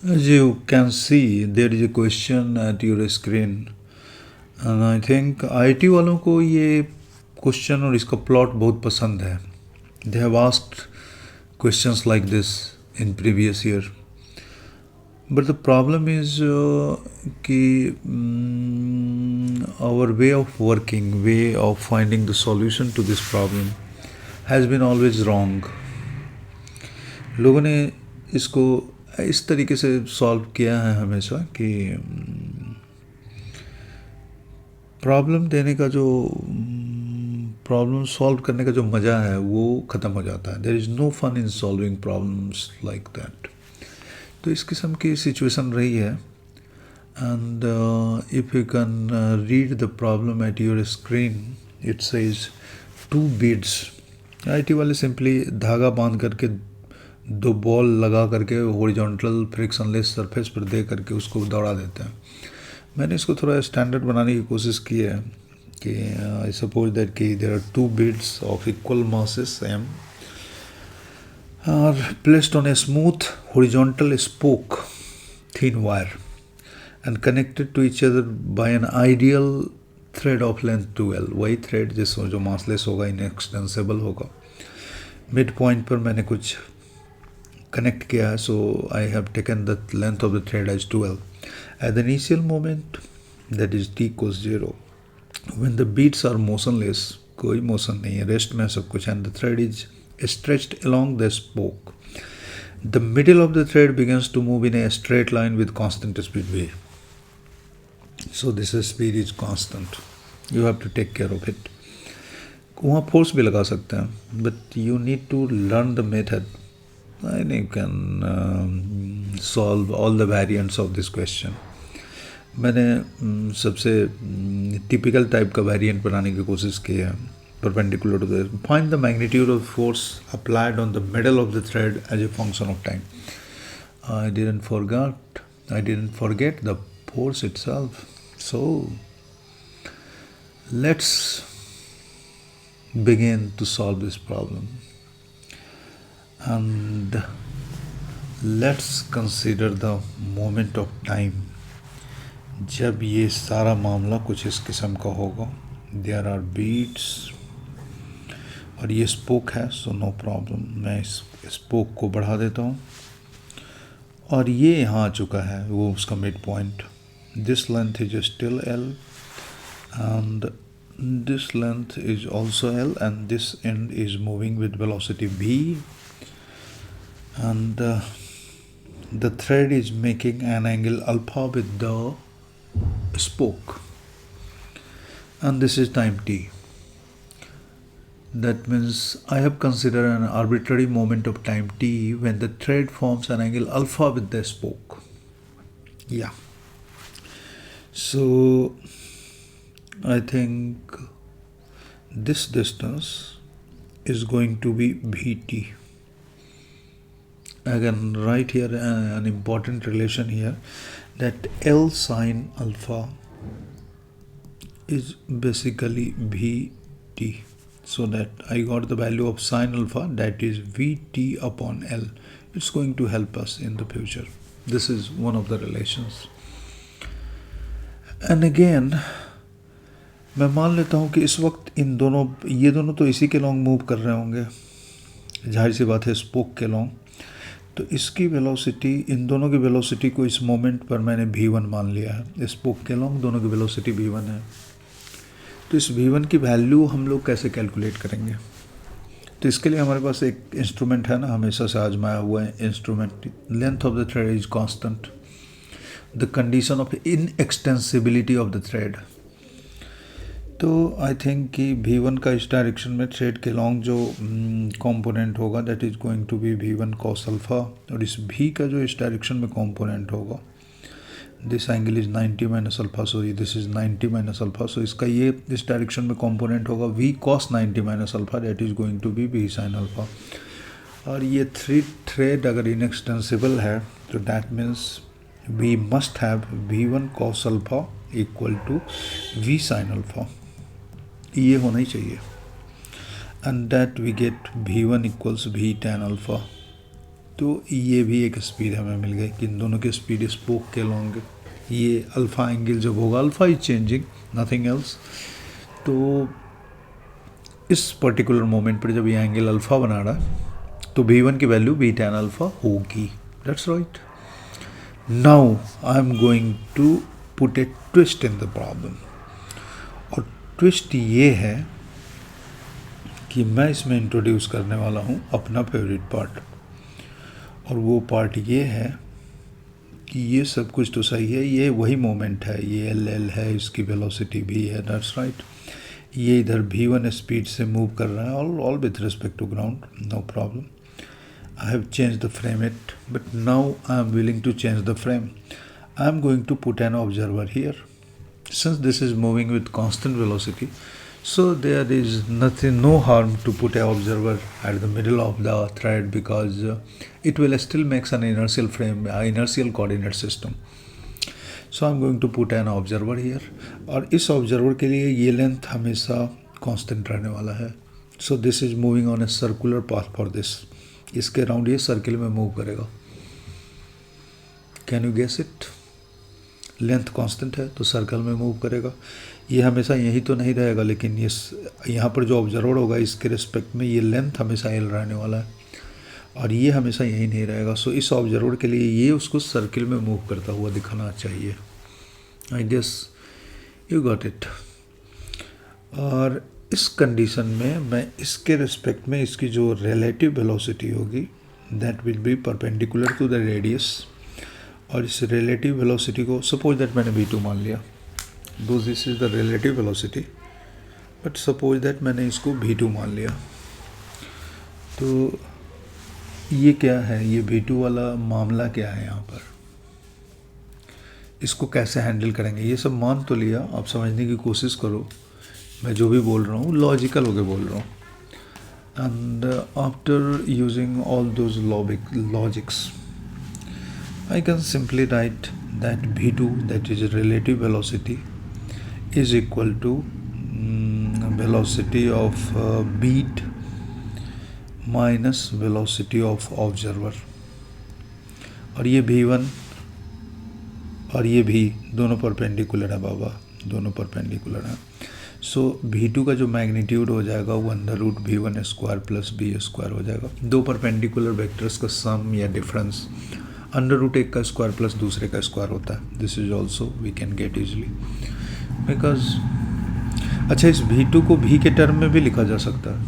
As you can see, there is a question at your screen, and I think IT वालों को ये question और इसका plot बहुत पसंद है. They have asked questions like this in previous year. But the problem is कि our way of working, way of finding the solution to this problem has been always wrong. लोगों ने इसको इस तरीके से सॉल्व किया है हमेशा कि प्रॉब्लम देने का जो प्रॉब्लम सॉल्व करने का जो मज़ा है वो ख़त्म हो जाता है. There is no fun in solving problems like that. तो इस किस्म की सिचुएशन रही है. And if you can read the problem at your screen, it says 2 beads. IT वाले सिंपली धागा बांध करके 2 बॉल लगा करके हॉरिजॉन्टल फ्रिक्शनलेस सरफेस पर दे करके उसको दौड़ा देते हैं. मैंने इसको थोड़ा स्टैंडर्ड बनाने की कोशिश की है कि आई सपोज दैट कि there are 2 beads of equal masses m are placed on a smooth horizontal spoke thin wire and connected to each other by an ideal thread of length 2L. वही thread जिसमें जो massless होगा, inextensible होगा. Mid point पर मैंने कुछ connect किया है, so I have taken the length of the thread as 2L. At the initial moment, that is t equals 0, when the beads are motionless, कोई मोशन नहीं है, रेस्ट में सब कुछ, and the thread is stretched along the spoke, the middle of the thread begins to move in a straight line with constant speed v. So this speed is constant. You have to take care of it. वहाँ force भी लगा सकते हैं, but you need to learn the method. And you can solve all the variants of this question. मैंने सबसे typical type का variant बनाने की कोशिश की है. Perpendicular to the find the magnitude of force applied on the middle of the thread as a function of time. I didn't forget the force itself. So let's begin to solve this problem, and let's consider the moment of time जब ये सारा मामला कुछ इस किस्म का होगा. There are beats और ये स्पोक है, सो नो प्रॉब्लम. मैं इस स्पोक को बढ़ा देता हूँ और ये यहाँ आ चुका है, वो उसका mid point. This length is still L and this length is also L, and this end is moving with velocity v, and the thread is making an angle alpha with the spoke, and this is time t. That means I have considered an arbitrary moment of time t when the thread forms an angle alpha with the spoke. Yeah. So I think this distance is going to be Vt. I can write here an important relation here, that L sine alpha is basically Vt. So that I got the value of sine alpha, that is Vt upon L. It's going to help us in the future. This is one of the relations. And again, मैं मान लेता हूँ कि इस वक्त ये दोनों तो इसी के लॉन्ग मूव कर रहे होंगे, जाहिर सी बात है, स्पोक के लॉन्ग. तो इसकी वेलोसिटी, इन दोनों की वेलोसिटी को इस मोमेंट पर मैंने v1 मान लिया है. स्पोक के लॉन्ग दोनों की वेलोसिटी v1 है. तो इस v1 की वैल्यू हम लोग कैसे कैलकुलेट करेंगे? तो इसके लिए हमारे पास एक इंस्ट्रूमेंट है ना, हमेशा से आजमाया हुआ है instrument. Length of the thread is constant, the condition of inextensibility of the thread. तो आई थिंक कि v1 का इस डायरेक्शन में थ्रेड के लॉन्ग जो कंपोनेंट होगा, that is going to be v1 cos alpha, और इस v का जो इस डायरेक्शन में कंपोनेंट होगा, this angle is 90 minus alpha, so this is 90 minus alpha. So इसका ये इस डायरेक्शन में कंपोनेंट होगा v cos 90 minus alpha, that is going to be v sin alpha. और ये थ्रेड अगर इनएक्सटेंसिबल है तो that means we must have v1 cos alpha equal to v sin alpha. ये होना ही चाहिए, and that we get v1 equals v tan alpha. तो ये भी एक स्पीड हमें मिल गई कि इन दोनों की स्पीड स्पोक के लॉन्ग, ये अल्फ़ा एंगल जब होगा, alpha is changing nothing else, तो इस पर्टिकुलर मोमेंट पर जब ये एंगल अल्फ़ा बना रहा है तो V1 की वैल्यू V tan अल्फ़ा होगी. That's right. Now I am going to put a twist in the problem, और ट्विस्ट ये है कि मैं इसमें इंट्रोड्यूस करने वाला हूँ अपना फेवरेट पार्ट, और वो पार्ट ये है कि ये सब कुछ तो सही है, ये वही मोमेंट है, ये एल है, इसकी वेलोसिटी भी है. That's right. ये इधर V1 स्पीड से मूव कर रहा है, all with respect to ground, no problem. I have changed the frame it, but now I am willing to change the frame. I am going to put an observer here. Since this is moving with constant velocity, so there is no harm to put an observer at the middle of the thread, because it will still make an inertial frame, inertial coordinate system. So I am going to put an observer here, और इस observer के लिए ये length हमेशा constant रहने वाला है. So this is moving on a circular path for this. इसके राउंड ये सर्किल में मूव करेगा. Can you guess it? Length constant है तो सर्कल में मूव करेगा. ये हमेशा यही तो नहीं रहेगा, लेकिन ये यहाँ पर जो ऑब्जर्वर होगा इसके रिस्पेक्ट में ये लेंथ हमेशा एल रहने वाला है, और ये हमेशा यही नहीं रहेगा. सो इस ऑब्जर्वर के लिए ये उसको सर्किल में मूव करता हुआ दिखाना चाहिए. I guess you got it. और इस कंडीशन में मैं इसके रिस्पेक्ट में इसकी जो रिलेटिव वेलोसिटी होगी that will be perpendicular to the radius, और इस रिलेटिव वेलोसिटी को सपोज दैट मैंने V2 मान लिया, though this is the relative velocity, but suppose that मैंने इसको V2 मान लिया. तो ये क्या है, ये V2 वाला मामला क्या है यहाँ पर, इसको कैसे हैंडल करेंगे, ये सब मान तो लिया. आप समझने की कोशिश करो, मैं जो भी बोल रहा हूँ लॉजिकल होके बोल रहा हूँ. And after using all those logics I can simply write that V2, that is relative velocity, is equal to velocity of bead minus velocity of observer. और ये V1 और ये भी दोनों परपेंडिकुलर है बाबा, दोनों परपेंडिकुलर हैं. सो V2 का जो मैग्नीट्यूड हो जाएगा वो √V1 square plus B square हो जाएगा. दो परपेंडिकुलर वेक्टर्स का सम या डिफरेंस √1 का स्क्वायर प्लस दूसरे का स्क्वायर होता है. This is also we can get easily, because अच्छा इस V2 को V के टर्म में भी लिखा जा सकता है,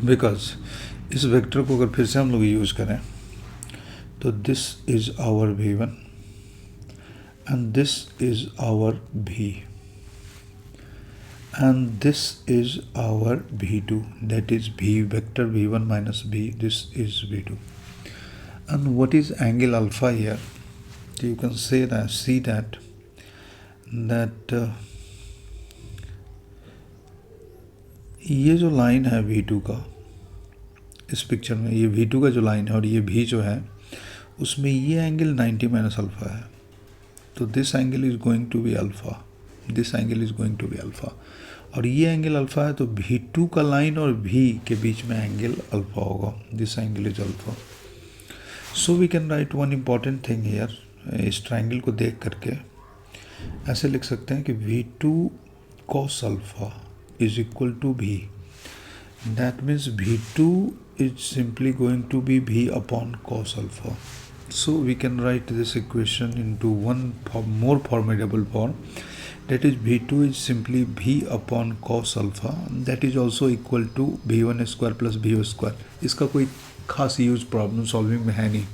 बिकॉज इस वेक्टर को अगर फिर से हम लोग यूज़ करें तो this is our V1 and this is our V, and this is our V2, that is V vector V1 minus B, this is V2. And what is angle alpha here? You can say that, see that ये जो line है V2 का इस picture में, ये V2 का जो line है और ये V जो है उसमें ये एंगल 90 माइनस अल्फ़ा है. तो this angle is going to be alpha, this angle is going to be alpha, और ये एंगल अल्फ़ा है तो V2 का लाइन और V के बीच में एंगल अल्फ़ा होगा. This angle is alpha. So we can write one important thing here. इस ट्रायंगल को देख करके ऐसे लिख सकते हैं कि V2 cos alpha is equal to V. That means V2 is simply going to be V upon cos alpha. So we can write this equation into one more formidable form, that is V2 is simply V upon cos alpha, that is also equal to V1 square plus V square. इसका कोई खास use problem solving में है नहीं.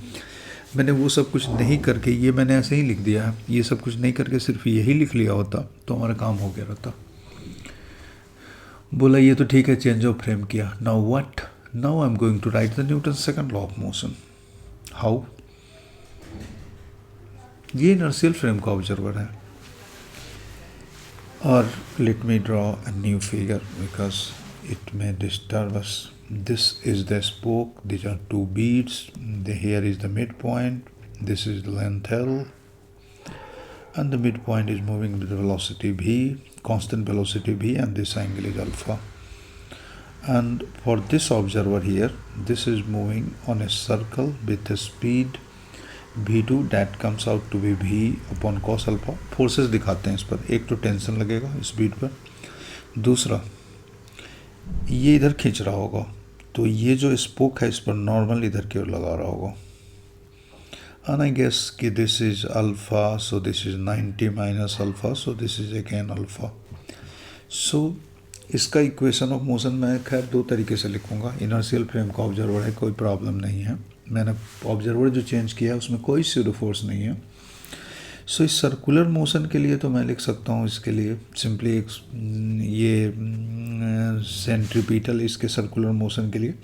मैंने वो सब कुछ नहीं करके ये मैंने ऐसे ही लिख दिया है. ये सब कुछ नहीं करके सिर्फ यही लिख लिया होता तो हमारा काम हो गया रहता. बोला ये तो ठीक है, चेंज ऑफ फ्रेम किया. Now what? Now I am going to write the Newton second law of motion. How? ये इनर्शियल फ्रेम का ऑब्जर्वर है, और let me draw a new figure because it may disturb us. This is the spoke, these are two beads, here is the midpoint, this is the length L, and the midpoint is moving with the velocity V, constant velocity V, and this angle is alpha. and for this observer here, this is moving on a circle with a speed v2 that comes out to be v upon cos alpha. Forces दिखाते हैं इस पर, एक तो tension लगेगा speed पर, दूसरा ये इधर खींच रहा होगा, तो ये जो स्पोक है इस पर नॉर्मल इधर की ओर लगा रहा होगा. And I guess कि this is alpha, so this is 90 minus alpha, so this is again alpha. So इसका इक्वेशन ऑफ मोशन मैं खैर दो तरीके से लिखूंगा. इनर्शियल फ्रेम का ऑब्जर्वर है, कोई प्रॉब्लम नहीं है. मैंने ऑब्जर्वर जो चेंज किया है उसमें कोई स्यूडो फोर्स नहीं है. सो इस सर्कुलर मोशन के लिए तो मैं लिख सकता हूँ इसके लिए सिंपली एक ये सेंट्रीपिटल, इसके सर्कुलर मोशन के लिए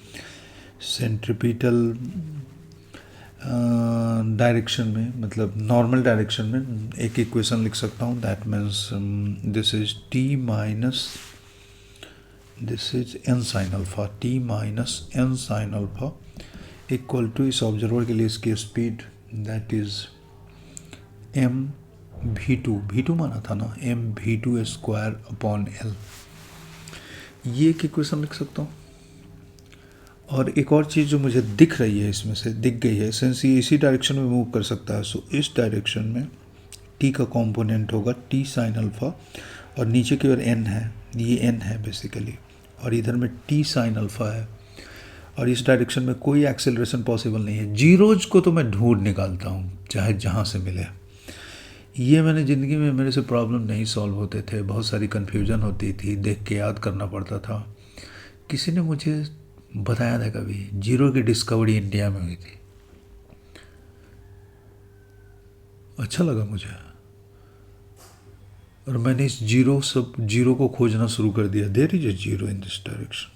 सेंट्रीपिटल डायरेक्शन में, मतलब नॉर्मल डायरेक्शन में एक इक्वेशन लिख सकता हूँ. That means this is T minus this is N sine alpha, T minus N sine alpha equal to इस ऑब्जर्वर के लिए इसकी speed that is M V two माना था ना, M V two square upon L. ये एक equation लिख सकता हूँ. और एक और चीज़ जो मुझे दिख रही है इसमें से दिख गई है, सिंस ये इसी डायरेक्शन में मूव कर सकता है, सो इस डायरेक्शन में टी का कंपोनेंट होगा टी साइन अल्फा, और नीचे की ओर एन है, ये एन है बेसिकली, और इधर में टी साइन अल्फा है, और इस डायरेक्शन में कोई एक्सेलरेशन पॉसिबल नहीं है. जीरोज को तो मैं ढूंढ निकालता हूँ चाहे जहाँ से मिले. ये मैंने ज़िंदगी में, मेरे से प्रॉब्लम नहीं सॉल्व होते थे, बहुत सारी कन्फ्यूजन होती थी, देख के याद करना पड़ता था. किसी ने मुझे बताया था कभी जीरो की डिस्कवरी इंडिया में हुई थी, अच्छा लगा मुझे, और मैंने इस जीरो को खोजना शुरू कर दिया. There is a zero in this direction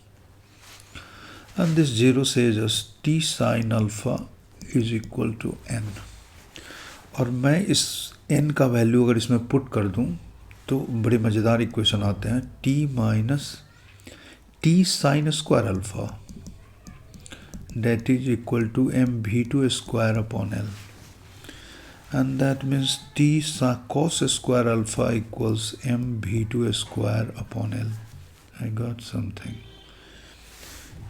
and this zero says us T sine alpha is equal to N. और मैं इस एन का वैल्यू अगर इसमें पुट कर दूं तो बड़े मज़ेदार इक्वेशन आते हैं. T minus T sine square alpha that is equal to mv2 square upon L, and that means t cos square alpha equals mv2 square upon L. I got something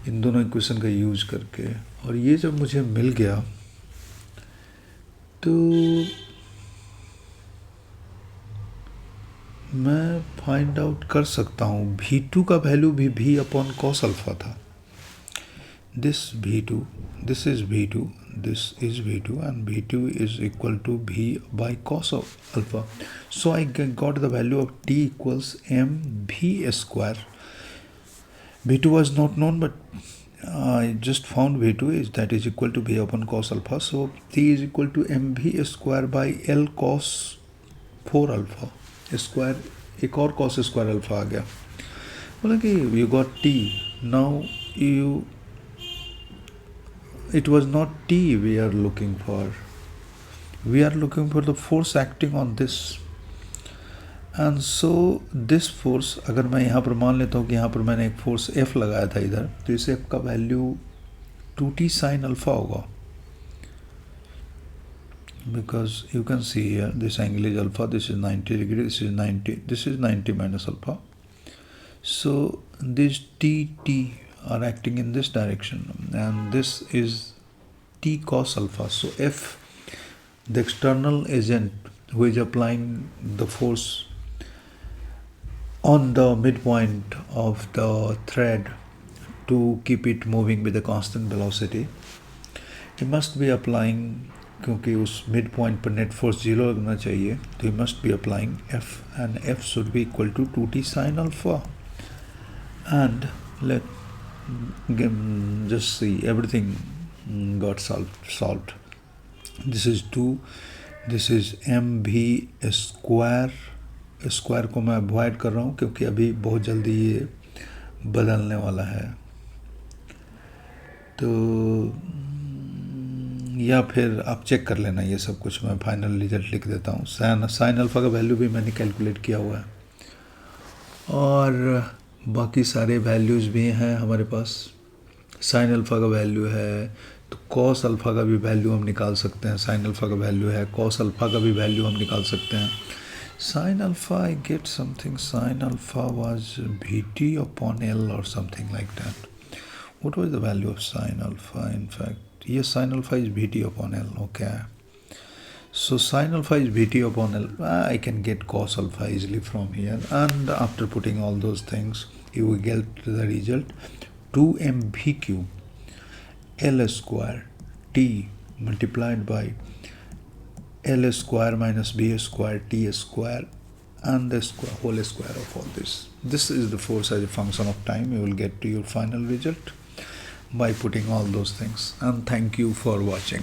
इन दोनों equation का use करके. और ये जब मुझे मिल गया तो मैं फाइंड आउट कर सकता हूँ v2 का वैल्यू भी v अपॉन cos अल्फा था. This V2, this is V2, this is V2, and V2 is equal to V by cos of alpha. So I got the value of T equals mv square. V2 was not known, but I just found V2 is that is equal to V upon cos alpha. So T is equal to mv square by L cos 4 alpha square. एक और cos square alpha आ गया. बोला कि you got T, now you it was not T we are looking for. We are looking for the force acting on this. And so this force, अगर मैं यहाँ पर मान लेता हूँ कि यहाँ पर मैंने एक फोर्स F लगाया था इधर, तो इस F का वैल्यू 2t sin अल्फा होगा. Because you can see here this angle is alpha, this is 90 degree, this is 90 minus alpha. So this T are acting in this direction, and this is T cos alpha. So F, the external agent who is applying the force on the midpoint of the thread to keep it moving with a constant velocity, he must be applying, क्योंकि उस mid point पर net force 0 लगना चाहिए, तो he must be applying F, and F should be equal to 2t sin alpha. And let just see, everything got solved. This is 2, this is mv square को मैं avoid कर रहा हूँ क्योंकि अभी बहुत जल्दी ये बदलने वाला है. तो या फिर आप चेक कर लेना ये सब कुछ, मैं फाइनल रिजल्ट लिख देता हूँ. साइन अल्फ़ा का वैल्यू भी मैंने कैलकुलेट किया हुआ है, और बाकी सारे वैल्यूज़ भी हैं हमारे पास. साइन अल्फ़ा का वैल्यू है तो कॉस अल्फ़ा का भी वैल्यू हम निकाल सकते हैं. साइन अल्फ़ा का वैल्यू है, कॉस अल्फ़ा का भी वैल्यू हम निकाल सकते हैं. Sine alpha, I get something. Sine alpha was Vt upon L or something like that. What was the value of sine alpha? In fact, yes, sine alpha is Vt upon L. Okay. So sine alpha is Vt upon L. I can get cos alpha easily from here. And after putting all those things, you will get the result 2mvq L square T multiplied by L square minus B square T square and the whole square of all this. This is the force as a function of time. You will get to your final result by putting all those things. And thank you for watching.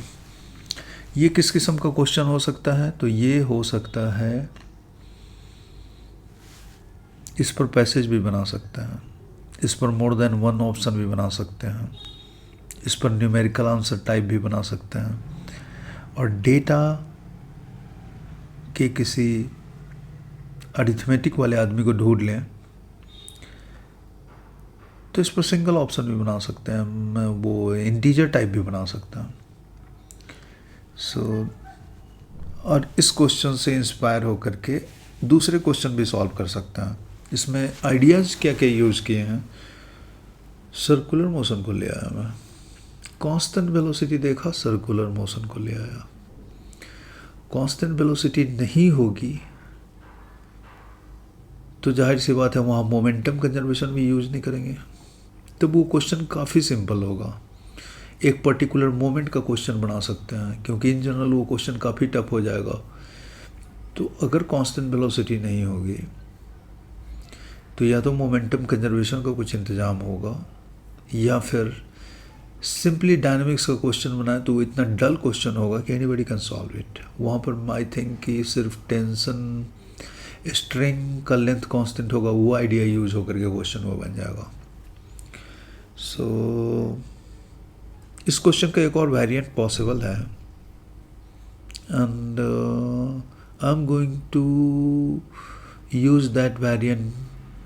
ये किस किस्म का question हो सकता है? तो ये हो सकता है, इस पर पैसेज भी बना सकते हैं, इस पर मोर देन वन ऑप्शन भी बना सकते हैं, इस पर न्यूमेरिकल आंसर टाइप भी बना सकते हैं, और डेटा के किसी अरिथमेटिक वाले आदमी को ढूंढ लें तो इस पर सिंगल ऑप्शन भी बना सकते हैं, वो इंटीजर टाइप भी बना सकते हैं. और इस क्वेश्चन से इंस्पायर होकर के दूसरे क्वेश्चन भी सॉल्व कर सकते हैं. इसमें आइडियाज़ क्या क्या यूज़ किए हैं. सर्कुलर मोशन को ले आया मैं, कांस्टेंट वेलोसिटी देखा, सर्कुलर मोशन को ले आया. कांस्टेंट वेलोसिटी नहीं होगी तो जाहिर सी बात है वहाँ मोमेंटम कंजर्वेशन भी यूज़ नहीं करेंगे. तो वो क्वेश्चन काफ़ी सिंपल होगा. एक पर्टिकुलर मोमेंट का क्वेश्चन बना सकते हैं, क्योंकि इन जनरल वो क्वेश्चन काफ़ी टफ हो जाएगा. तो अगर कांस्टेंट वेलोसिटी नहीं होगी तो या तो मोमेंटम कंजर्वेशन का कुछ इंतज़ाम होगा, या फिर सिंपली डायनामिक्स का क्वेश्चन बनाए तो वो इतना डल क्वेश्चन होगा कि एनीबडी कैन सॉल्व इट. वहाँ पर आई थिंक कि सिर्फ टेंशन स्ट्रिंग का लेंथ कांस्टेंट होगा, वो आइडिया यूज होकर के क्वेश्चन वो बन जाएगा. सो इस क्वेश्चन का एक और वेरिएंट पॉसिबल है, and I am going to use that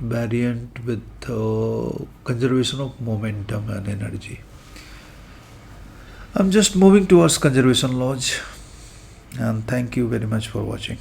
variant with conservation of momentum and energy. I'm just moving towards conservation laws, and thank you very much for watching.